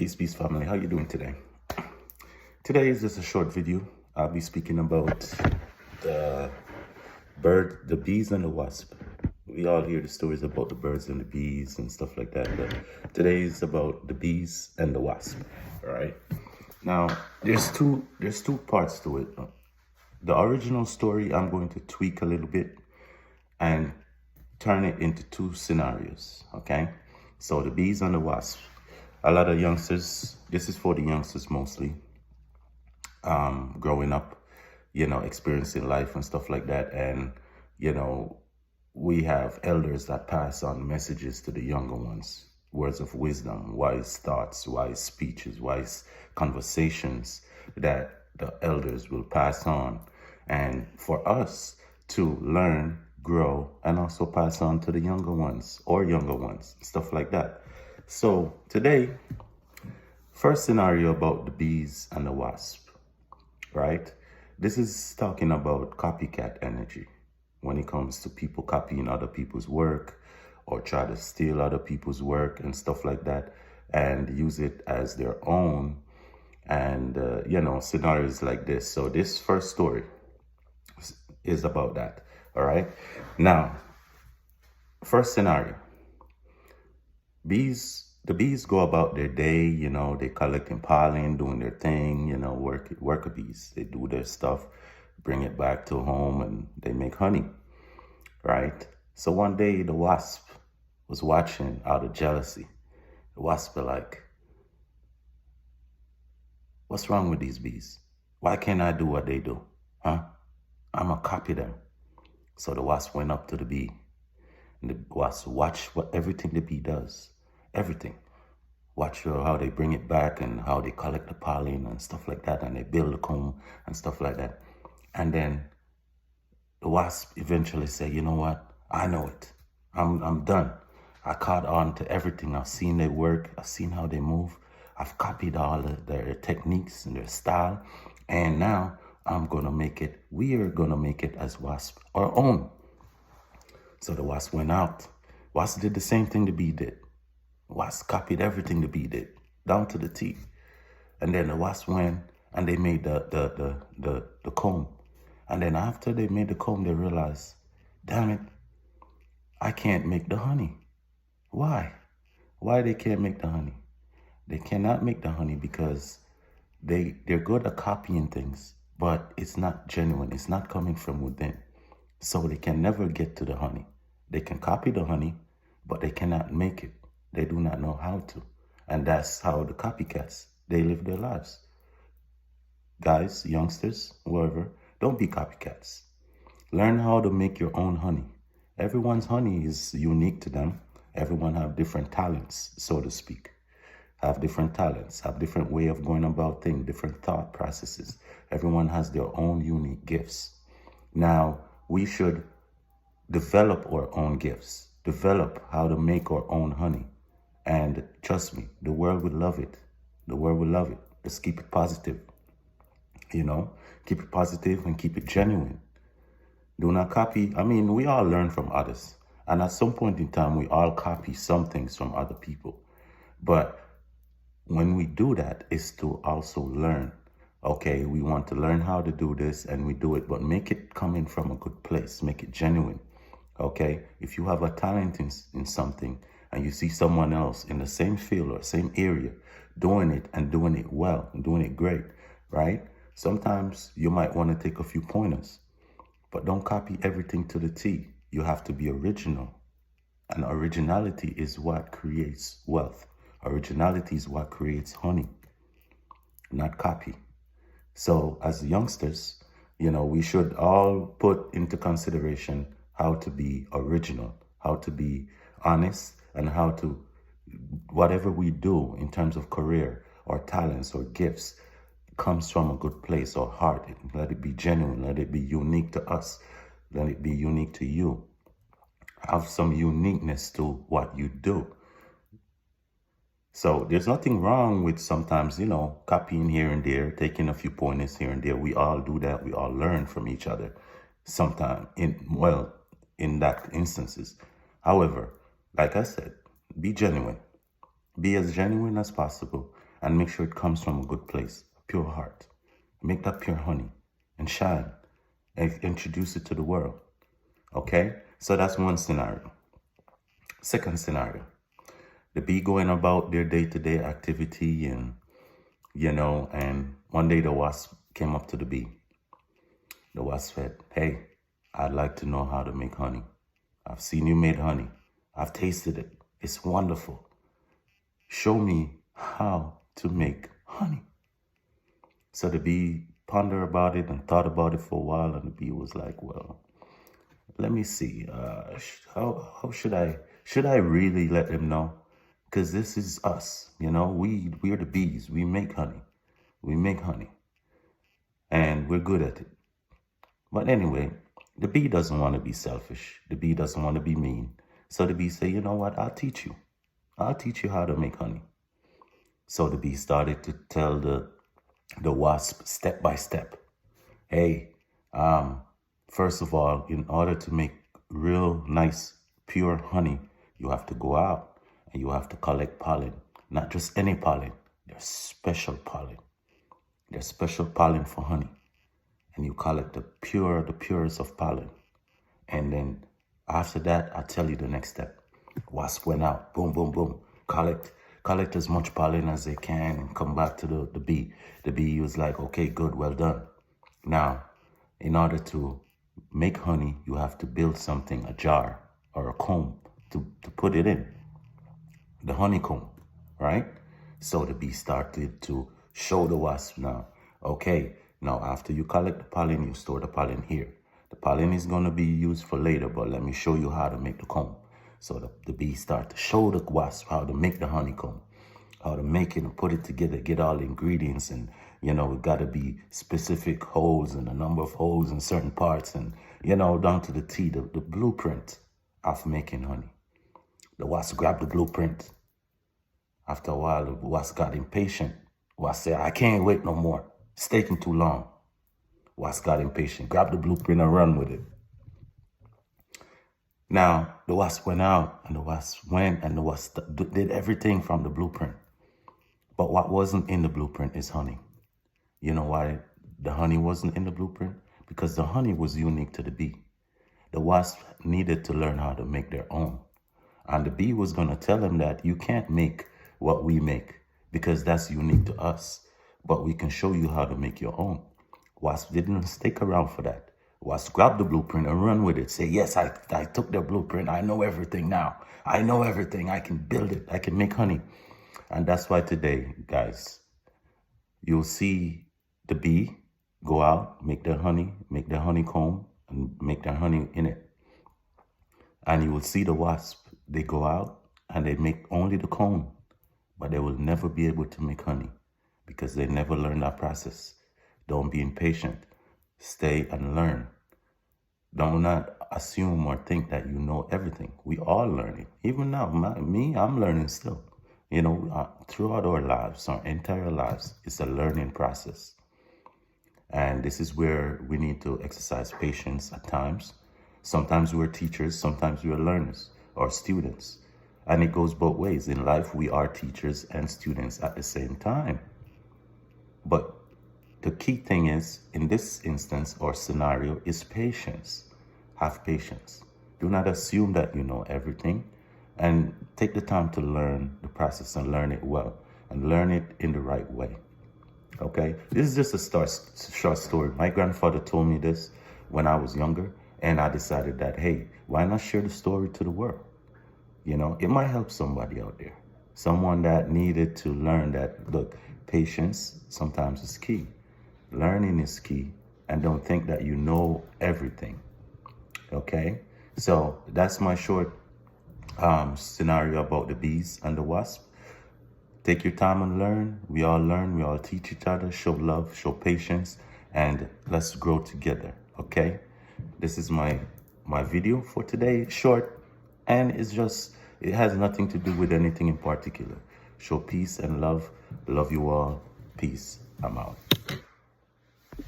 Peace, family. How you doing today? Today is just a short video. I'll be speaking about the the bees and the wasp. We all hear the stories about the birds and the bees and stuff like that, but today is about the bees and the wasp. All right. Now, there's two parts to it. The original story I'm going to tweak a little bit and turn it into two scenarios. Okay. So the bees and the wasp. A lot of youngsters, this is for the youngsters mostly, growing up, experiencing life and stuff like that. And, we have elders that pass on messages to the younger ones, words of wisdom, wise thoughts, wise speeches, wise conversations that the elders will pass on. And for us to learn, grow, and also pass on to the younger ones, stuff like that. So today, first scenario about the bees and the wasp, right? This is talking about copycat energy when it comes to people copying other people's work or try to steal other people's work and stuff like that and use it as their own, and, scenarios like this. So this first story is about that, all right? Now, first scenario. The bees go about their day, they collecting pollen, doing their thing, worker bees. They do their stuff, bring it back to home, and they make honey, right? So one day the wasp was watching out of jealousy. The wasp were like, what's wrong with these bees? Why can't I do what they do? Huh? I'm gonna copy them. So the wasp went up to the bee, and the wasp watched everything the bee does. Everything. Watch how they bring it back and how they collect the pollen and stuff like that, and they build a comb and stuff like that. And then the wasp eventually say, you know what? I know it. I'm done. I caught on to everything. I've seen their work. I've seen how they move. I've copied all their techniques and their style. And now we are gonna make it as wasp our own. So the wasp went out. Wasp did the same thing the bee did. Wasp copied everything the bee did, down to the T. And then the wasp went and they made the comb. And then after they made the comb, they realized, damn it, I can't make the honey. Why? Why they can't make the honey? They cannot make the honey because they're good at copying things, but it's not genuine. It's not coming from within. So they can never get to the honey. They can copy the honey, but they cannot make it. They do not know how to. And that's how the copycats, they live their lives. Guys, youngsters, whoever, don't be copycats. Learn how to make your own honey. Everyone's honey is unique to them. Everyone have different talents, so to speak. Have different talents, have different way of going about things, different thought processes. Everyone has their own unique gifts. Now, we should develop our own gifts, develop how to make our own honey. And trust me, the world would love it. The world would love it. Just keep it positive. Keep it positive and keep it genuine. Do not copy. I mean, we all learn from others. And at some point in time, we all copy some things from other people. But when we do that, it's to also learn. Okay, we want to learn how to do this and we do it, but make it coming from a good place. Make it genuine. Okay, if you have a talent in something, and you see someone else in the same field or same area doing it and doing it well and doing it great, right? Sometimes you might want to take a few pointers, but don't copy everything to the T. You have to be original. And originality is what creates wealth. Originality is what creates honey, not copy. So as youngsters, we should all put into consideration how to be original, how to be honest, and how to, whatever we do in terms of career or talents or gifts, comes from a good place or heart. Let it be genuine. Let it be unique to us. Let it be unique to you. Have some uniqueness to what you do. So there's nothing wrong with sometimes, copying here and there, taking a few pointers here and there. We all do that. We all learn from each other sometimes in that instances. However, like I said, be genuine. Be as genuine as possible and make sure it comes from a good place, a pure heart. Make that pure honey and shine and introduce it to the world. Okay? So that's one scenario. Second scenario, the bee going about their day-to-day activity and, and one day the wasp came up to the bee. The wasp said, hey, I'd like to know how to make honey. I've seen you made honey. I've tasted it. It's wonderful. Show me how to make honey. So the bee pondered about it and thought about it for a while, and the bee was like, well, let me see. How should I really let them know? Because this is us, we're the bees. We make honey. We make honey. And we're good at it. But anyway, the bee doesn't want to be selfish. The bee doesn't want to be mean. So the bee said, you know what? I'll teach you. I'll teach you how to make honey. So the bee started to tell the wasp step by step. Hey, first of all, in order to make real nice, pure honey, you have to go out and you have to collect pollen. Not just any pollen. There's special pollen. There's special pollen for honey. And you collect the purest of pollen. And then after that, I'll tell you the next step. Wasp went out, boom, boom, boom. Collect as much pollen as they can and come back to the bee. The bee was like, okay, good, well done. Now, in order to make honey, you have to build something, a jar or a comb to put it in. The honeycomb, right? So the bee started to show the wasp now, okay, now after you collect the pollen, you store the pollen here. The pollen is going to be used for later, but let me show you how to make the comb. So the bee started to show the wasp how to make the honeycomb, how to make it and put it together, get all the ingredients. And, it got to be specific holes and a number of holes in certain parts and, down to the T, the blueprint of making honey. The wasp grabbed the blueprint. After a while, the wasp got impatient. Wasp said, I can't wait no more. It's taking too long. Wasp got impatient, grabbed the blueprint and run with it. Now, the wasp went out and the wasp went and the wasp did everything from the blueprint. But what wasn't in the blueprint is honey. You know why the honey wasn't in the blueprint? Because the honey was unique to the bee. The wasp needed to learn how to make their own. And the bee was going to tell them that you can't make what we make because that's unique to us. But we can show you how to make your own. Wasp didn't stick around for that. Wasp grabbed the blueprint and run with it. Say, yes, I took their blueprint. I know everything now. I know everything. I can build it. I can make honey. And that's why today, guys, you'll see the bee go out, make their honey, make their honeycomb, and make their honey in it. And you will see the wasp. They go out and they make only the comb, but they will never be able to make honey because they never learned that process. Don't be impatient. Stay and learn. Do not assume or think that you know everything. We all learning. Even now, I'm learning still. Throughout our lives, our entire lives, it's a learning process. And this is where we need to exercise patience at times. Sometimes we're teachers, sometimes we're learners or students. And it goes both ways. In life, we are teachers and students at the same time. But the key thing is, in this instance or scenario, is patience. Have patience. Do not assume that you know everything, and take the time to learn the process and learn it well and learn it in the right way. Okay? This is just a short story. My grandfather told me this when I was younger, and I decided that, hey, why not share the story to the world? It might help somebody out there. Someone that needed to learn that, look, patience sometimes is key. Learning is key, and don't think that you know everything. Okay? So that's my short scenario about the bees and the wasp. Take your time and learn. We all teach each other, show love, show patience, and let's grow together. Okay? This is my video for today. Short, and it has nothing to do with anything in particular. Show peace and love. Love you all. Peace. I'm out.